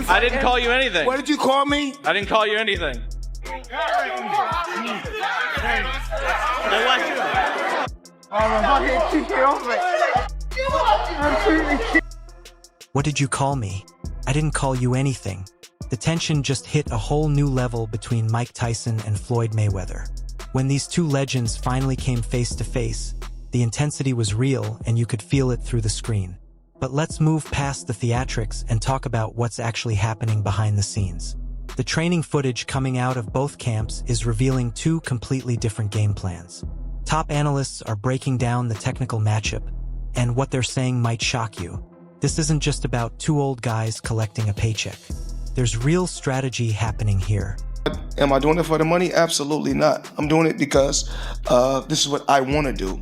I didn't call you anything. What did you call me? I didn't call you anything. What did you call me? I didn't call you anything. The tension just hit a whole new level between Mike Tyson and Floyd Mayweather. When these two legends finally came face to face, the intensity was real and you could feel it through the screen. But let's move past the theatrics and talk about what's actually happening behind the scenes. The training footage coming out of both camps is revealing two completely different game plans. Top analysts are breaking down the technical matchup, and what they're saying might shock you. This isn't just about two old guys collecting a paycheck. There's real strategy happening here. Am I doing it for the money? Absolutely not. I'm doing it because this is what I want to do.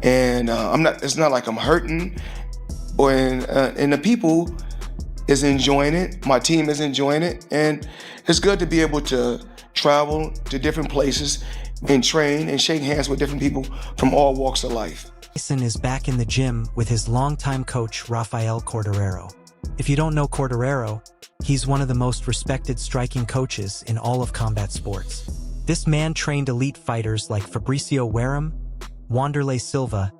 And it's not like I'm hurting. And the people is enjoying it. My team is enjoying it. And it's good to be able to travel to different places and train and shake hands with different people from all walks of life. Tyson is back in the gym with his longtime coach, Rafael Corderero. If you don't know Corderero, he's one of the most respected striking coaches in all of combat sports. This man trained elite fighters like Fabricio Werdum, Wanderlei Silva,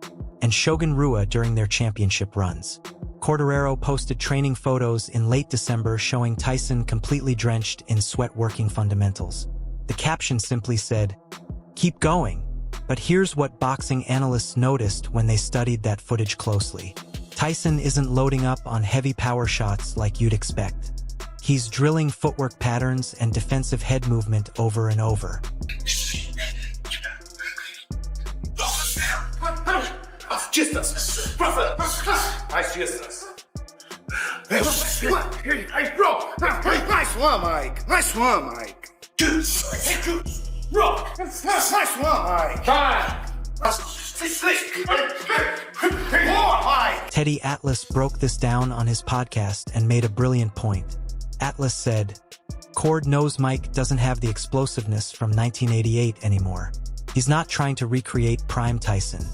and Shogun Rua during their championship runs. Corderero posted training photos in late December showing Tyson completely drenched in sweat working fundamentals. The caption simply said, "Keep going." But here's what boxing analysts noticed when they studied that footage closely. Tyson isn't loading up on heavy power shots like you'd expect. He's drilling footwork patterns and defensive head movement over and over. Nice one, Mike. Nice one, Mike. Nice one, Mike. Teddy Atlas broke this down on his podcast and made a brilliant point. Atlas said, "Cord knows Mike doesn't have the explosiveness from 1988 anymore. He's not trying to recreate prime Tyson.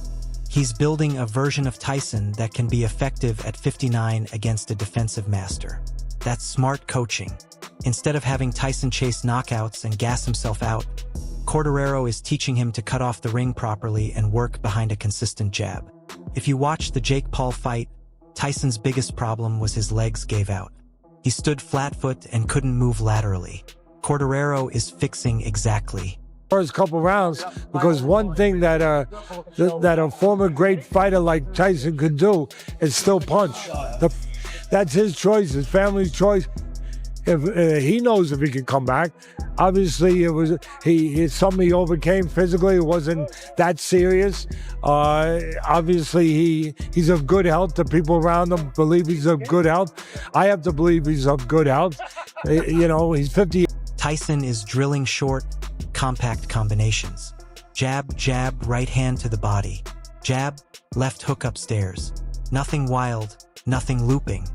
He's building a version of Tyson that can be effective at 59 against a defensive master. That's smart coaching. Instead of having Tyson chase knockouts and gas himself out, Corderero is teaching him to cut off the ring properly and work behind a consistent jab. If you watch the Jake Paul fight, Tyson's biggest problem was his legs gave out. He stood flat-foot and couldn't move laterally. Corderero is fixing exactly first couple rounds, because one thing that a former great fighter like Tyson could do is still punch. That's his choice, his family's choice. If he knows if he can come back. Obviously, it's something he overcame physically. It wasn't that serious. Obviously, he's of good health. The people around him believe he's of good health. I have to believe he's of good health. He's 50. Tyson is drilling short, compact combinations. Jab, jab, right hand to the body. Jab, left hook upstairs. Nothing wild, nothing looping.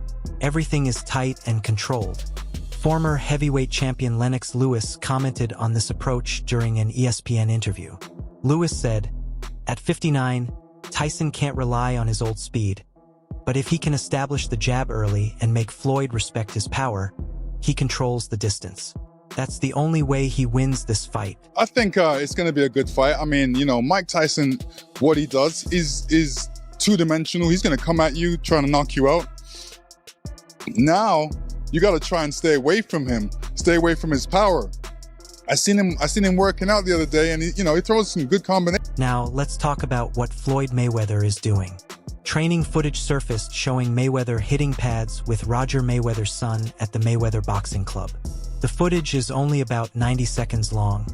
Everything is tight and controlled. Former heavyweight champion Lennox Lewis commented on this approach during an ESPN interview. Lewis said, "At 59, Tyson can't rely on his old speed. But if he can establish the jab early and make Floyd respect his power, he controls the distance. That's the only way he wins this fight." I think it's going to be a good fight. I mean, Mike Tyson, what he does is two-dimensional. He's going to come at you, trying to knock you out. Now, you got to try and stay away from him, stay away from his power. I seen him working out the other day, and he throws some good combinations. Now, let's talk about what Floyd Mayweather is doing. Training footage surfaced showing Mayweather hitting pads with Roger Mayweather's son at the Mayweather Boxing Club. The footage is only about 90 seconds long,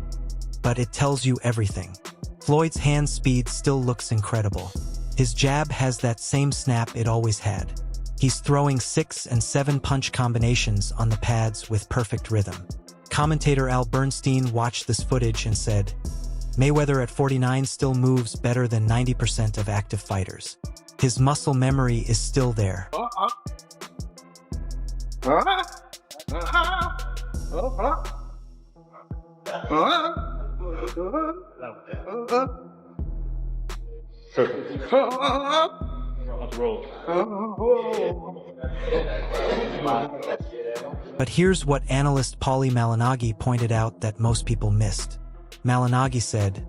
but it tells you everything. Floyd's hand speed still looks incredible. His jab has that same snap it always had. He's throwing 6 and 7 punch combinations on the pads with perfect rhythm. Commentator Al Bernstein watched this footage and said, "Mayweather at 49 still moves better than 90% of active fighters. His muscle memory is still there." Roll. But here's what analyst Paulie Malignaggi pointed out that most people missed. Malignaggi said,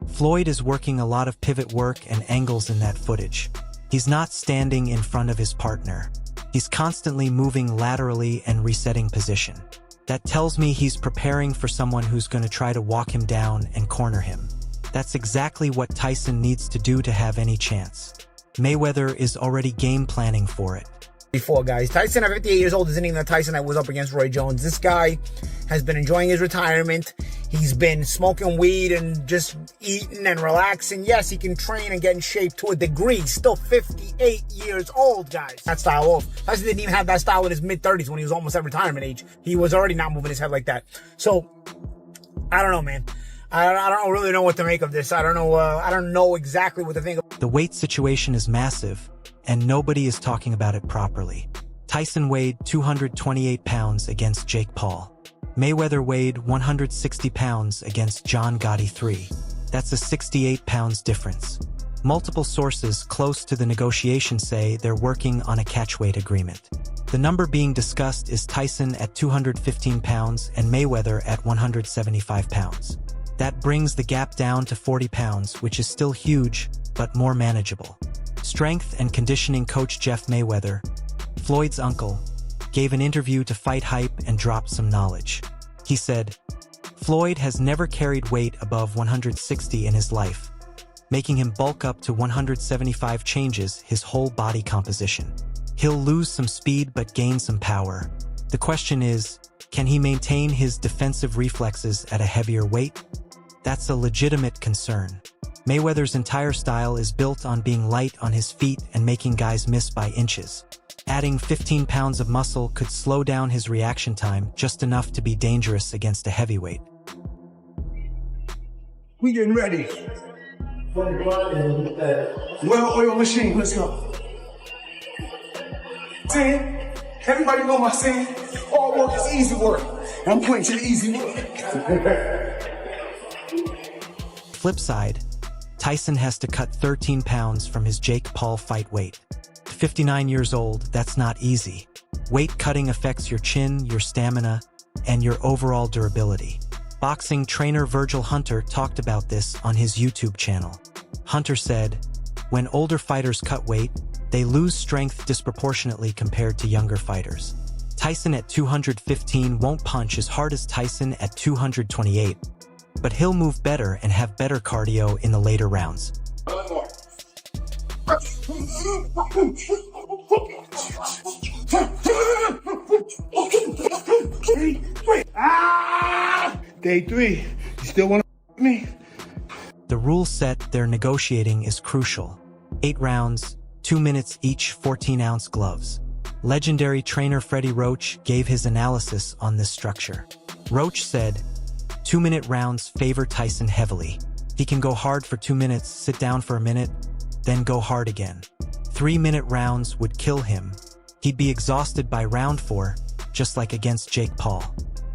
Floyd is working a lot of pivot work and angles in that footage. He's not standing in front of his partner. He's constantly moving laterally and resetting position. That tells me he's preparing for someone who's going to try to walk him down and corner him. That's exactly what Tyson needs to do to have any chance. Mayweather is already game planning for it. Before, guys. Tyson at 58 years old isn't even the Tyson that was up against Roy Jones. This guy has been enjoying his retirement. He's been smoking weed and just eating and relaxing. Yes, he can train and get in shape to a degree. He's still 58 years old, guys. That style off. Tyson didn't even have that style in his mid-30s when he was almost at retirement age. He was already not moving his head like that. So, I don't know, man. I don't really know what to make of this. I don't know exactly what to think of. The weight situation is massive, and nobody is talking about it properly. Tyson weighed 228 pounds against Jake Paul. Mayweather weighed 160 pounds against John Gotti III. That's a 68 pounds difference. Multiple sources close to the negotiation say they're working on a catchweight agreement. The number being discussed is Tyson at 215 pounds and Mayweather at 175 pounds. That brings the gap down to 40 pounds, which is still huge, but more manageable. Strength and conditioning coach Jeff Mayweather, Floyd's uncle, gave an interview to Fight Hype and dropped some knowledge. He said, Floyd has never carried weight above 160 in his life, making him bulk up to 175 changes his whole body composition. He'll lose some speed but gain some power. The question is, can he maintain his defensive reflexes at a heavier weight? That's a legitimate concern. Mayweather's entire style is built on being light on his feet and making guys miss by inches. Adding 15 pounds of muscle could slow down his reaction time just enough to be dangerous against a heavyweight. We getting ready. Well-oiled machine, let's go. Saying, everybody know my saying, all work is easy work. I'm pointing to the easy work. Flip side, Tyson has to cut 13 pounds from his Jake Paul fight weight. At 59 years old, that's not easy. Weight cutting affects your chin, your stamina, and your overall durability. Boxing trainer Virgil Hunter talked about this on his YouTube channel. Hunter said, when older fighters cut weight, they lose strength disproportionately compared to younger fighters. Tyson at 215 won't punch as hard as Tyson at 228, but he'll move better and have better cardio in the later rounds. Day 3, you still want to me? The rule set they're negotiating is crucial. 8 rounds, 2 minutes each, 14-ounce gloves. Legendary trainer Freddie Roach gave his analysis on this structure. Roach said, 2-minute rounds favor Tyson heavily. He can go hard for 2 minutes, sit down for a minute, then go hard again. 3-minute rounds would kill him. He'd be exhausted by round 4, just like against Jake Paul.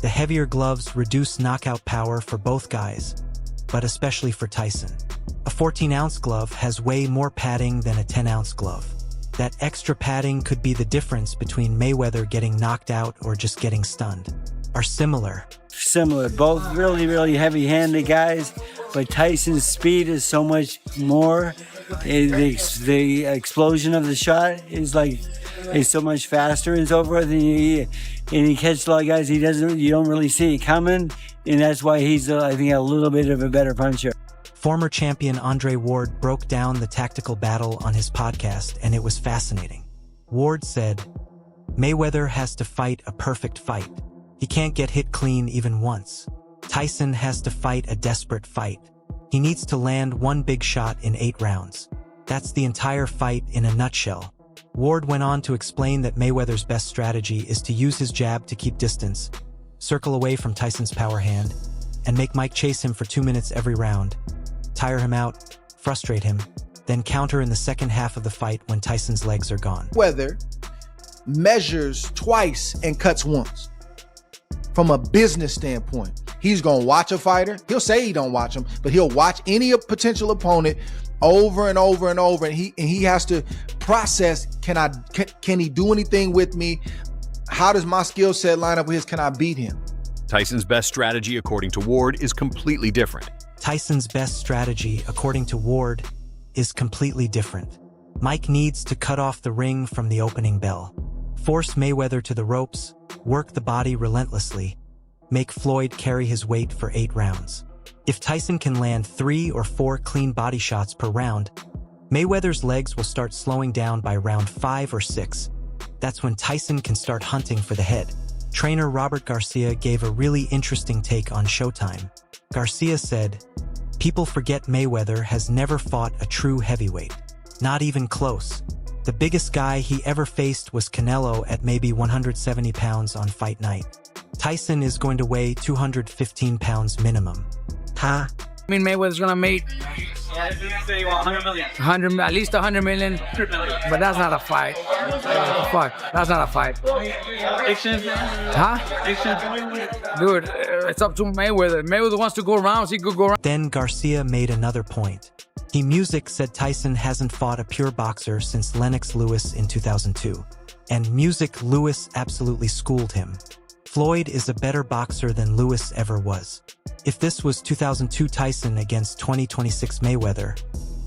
The heavier gloves reduce knockout power for both guys, but especially for Tyson. A 14-ounce glove has way more padding than a 10-ounce glove. That extra padding could be the difference between Mayweather getting knocked out or just getting stunned. Are similar. Both really heavy-handed guys, but Tyson's speed is so much more. The explosion of the shot is so much faster and so forth, and he catches a lot of guys you don't really see it coming, and that's why he's I think a little bit of a better puncher. Former champion Andre Ward broke down the tactical battle on his podcast, and it was fascinating. Ward said, Mayweather has to fight a perfect fight. He can't get hit clean even once. Tyson has to fight a desperate fight. He needs to land one big shot in 8 rounds. That's the entire fight in a nutshell. Ward went on to explain that Mayweather's best strategy is to use his jab to keep distance, circle away from Tyson's power hand, and make Mike chase him for 2 minutes every round, tire him out, frustrate him, then counter in the second half of the fight when Tyson's legs are gone. Mayweather measures twice and cuts once. From a business standpoint, he's going to watch a fighter. He'll say he don't watch him, but he'll watch any potential opponent over and over and over. And he has to process, can he do anything with me? how does my skill set line up with his? Can I beat him? Tyson's best strategy, according to Ward, is completely different. Tyson's best strategy, according to Ward, is completely different. Mike needs to cut off the ring from the opening bell, force Mayweather to the ropes, work the body relentlessly, make Floyd carry his weight for 8 rounds. If Tyson can land 3 or 4 clean body shots per round, Mayweather's legs will start slowing down by round 5 or 6. That's when Tyson can start hunting for the head. Trainer Robert Garcia gave a really interesting take on Showtime. Garcia said, "People forget Mayweather has never fought a true heavyweight. Not even close. The biggest guy he ever faced was Canelo at maybe 170 pounds on fight night. Tyson is going to weigh 215 pounds minimum." I mean, Mayweather's gonna make 100, at least 100 million, but that's not a fight. Fuck, that's not a fight. Huh? Dude, it's up to Mayweather. Mayweather wants to go rounds, he could go rounds. Then Garcia made another point. Music said Tyson hasn't fought a pure boxer since Lennox Lewis in 2002. And Music Lewis absolutely schooled him. Floyd is a better boxer than Lewis ever was. If this was 2002 Tyson against 2026 Mayweather,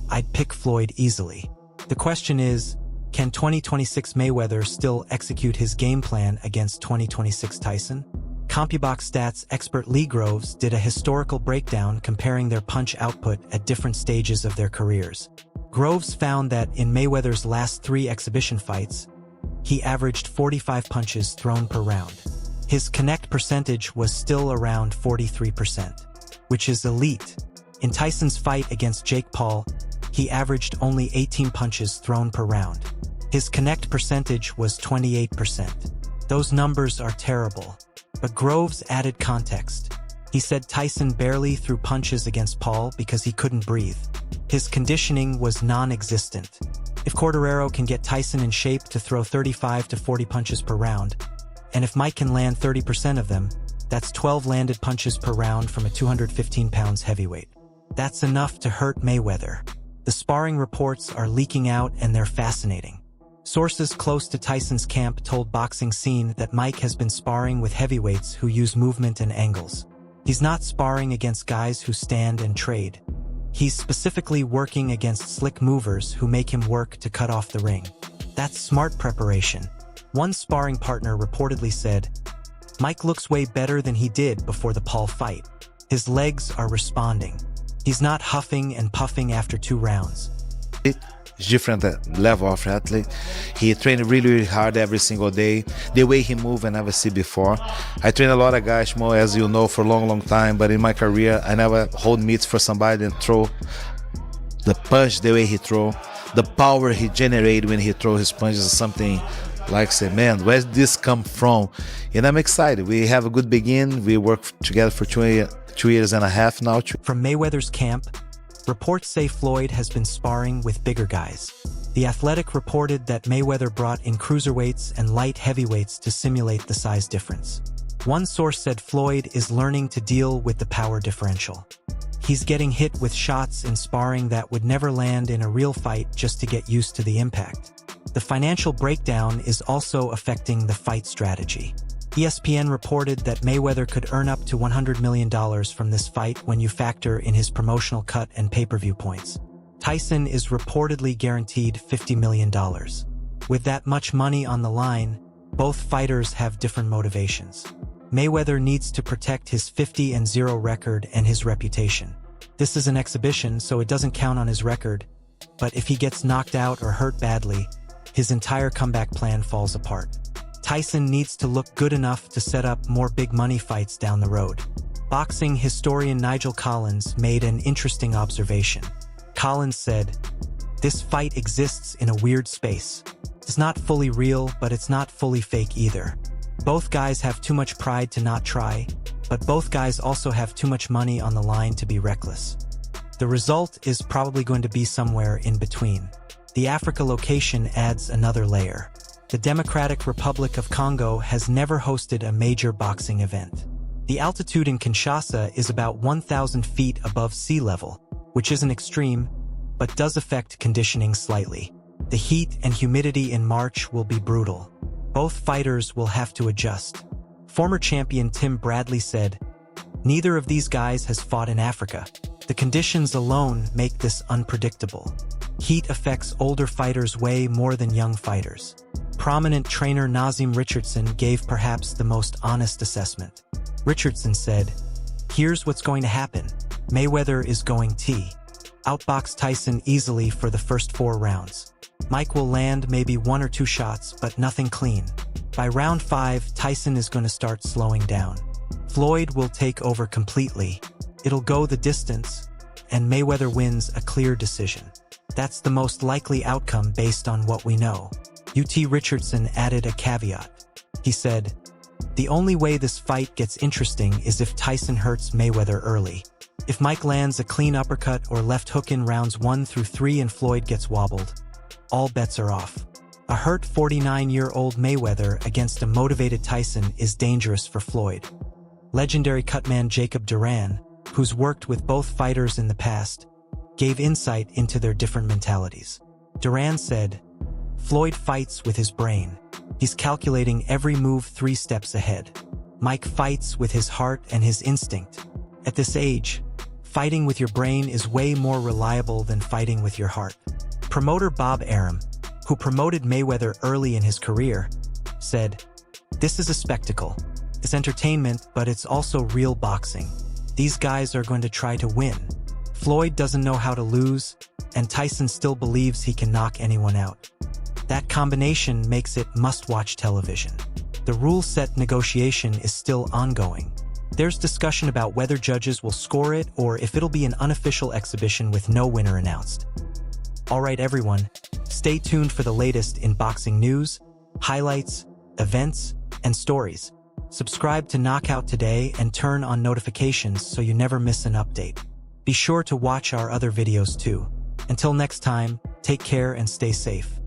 I'd pick Floyd easily. The question is, can 2026 Mayweather still execute his game plan against 2026 Tyson? CompuBox Stats expert Lee Groves did a historical breakdown comparing their punch output at different stages of their careers. Groves found that in Mayweather's last 3 exhibition fights, he averaged 45 punches thrown per round. His connect percentage was still around 43%, which is elite. In Tyson's fight against Jake Paul, he averaged only 18 punches thrown per round. His connect percentage was 28%. Those numbers are terrible. But Groves added context. He said Tyson barely threw punches against Paul because he couldn't breathe. His conditioning was non-existent. If Corderero can get Tyson in shape to throw 35 to 40 punches per round, and if Mike can land 30% of them, that's 12 landed punches per round from a 215 pounds heavyweight. That's enough to hurt Mayweather. The sparring reports are leaking out and they're fascinating. Sources close to Tyson's camp told Boxing Scene that Mike has been sparring with heavyweights who use movement and angles. He's not sparring against guys who stand and trade. He's specifically working against slick movers who make him work to cut off the ring. That's smart preparation. One sparring partner reportedly said, "Mike looks way better than he did before the Paul fight. His legs are responding. He's not huffing and puffing after 2 rounds." Different level of athlete. He trained really hard every single day. The way he moved I never see before. I train a lot of guys, Mo, as you know, for a long time, but in my career I never hold meets for somebody and throw the punch the way he throw. The power he generate when he throw his punches is something like, say, man, where did this come from? And I'm excited. We have a good begin. We work together for 2 years and a half now. From Mayweather's camp, reports say Floyd has been sparring with bigger guys. The Athletic reported that Mayweather brought in cruiserweights and light heavyweights to simulate the size difference. One source said Floyd is learning to deal with the power differential. He's getting hit with shots in sparring that would never land in a real fight just to get used to the impact. The financial breakdown is also affecting the fight strategy. ESPN reported that Mayweather could earn up to $100 million from this fight when you factor in his promotional cut and pay-per-view points. Tyson is reportedly guaranteed $50 million. With that much money on the line, both fighters have different motivations. Mayweather needs to protect his 50-0 record and his reputation. This is an exhibition, so it doesn't count on his record, but if he gets knocked out or hurt badly, his entire comeback plan falls apart. Tyson needs to look good enough to set up more big money fights down the road. Boxing historian Nigel Collins made an interesting observation. Collins said, "This fight exists in a weird space. It's not fully real, but it's not fully fake either. Both guys have too much pride to not try, but both guys also have too much money on the line to be reckless. The result is probably going to be somewhere in between." The Africa location adds another layer. The Democratic Republic of Congo has never hosted a major boxing event. The altitude in Kinshasa is about 1,000 feet above sea level, which isn't extreme, but does affect conditioning slightly. The heat and humidity in March will be brutal. Both fighters will have to adjust. Former champion Tim Bradley said, "Neither of these guys has fought in Africa. The conditions alone make this unpredictable. Heat affects older fighters way more than young fighters." Prominent trainer Nazim Richardson gave perhaps the most honest assessment. Richardson said, "Here's what's going to happen. Mayweather is going to outbox Tyson easily for the first 4 rounds. Mike will land maybe 1 or 2 shots, but nothing clean. By round 5, Tyson is going to start slowing down. Floyd will take over completely. It'll go the distance, and Mayweather wins a clear decision. That's the most likely outcome based on what we know." UT Richardson added a caveat. He said, "The only way this fight gets interesting is if Tyson hurts Mayweather early. If Mike lands a clean uppercut or left hook in rounds 1 through 3 and Floyd gets wobbled, all bets are off. A hurt 49-year-old Mayweather against a motivated Tyson is dangerous for Floyd." Legendary cutman Jacob Duran, who's worked with both fighters in the past, gave insight into their different mentalities. Duran said, "Floyd fights with his brain. He's calculating every move 3 steps ahead. Mike fights with his heart and his instinct. At this age, fighting with your brain is way more reliable than fighting with your heart." Promoter Bob Arum, who promoted Mayweather early in his career, said, "This is a spectacle. It's entertainment, but it's also real boxing. These guys are going to try to win. Floyd doesn't know how to lose, and Tyson still believes he can knock anyone out. That combination makes it must-watch television." The rule-set negotiation is still ongoing. There's discussion about whether judges will score it or if it'll be an unofficial exhibition with no winner announced. Alright everyone, stay tuned for the latest in boxing news, highlights, events, and stories. Subscribe to Knockout today and turn on notifications so you never miss an update. Be sure to watch our other videos too. Until next time, take care and stay safe.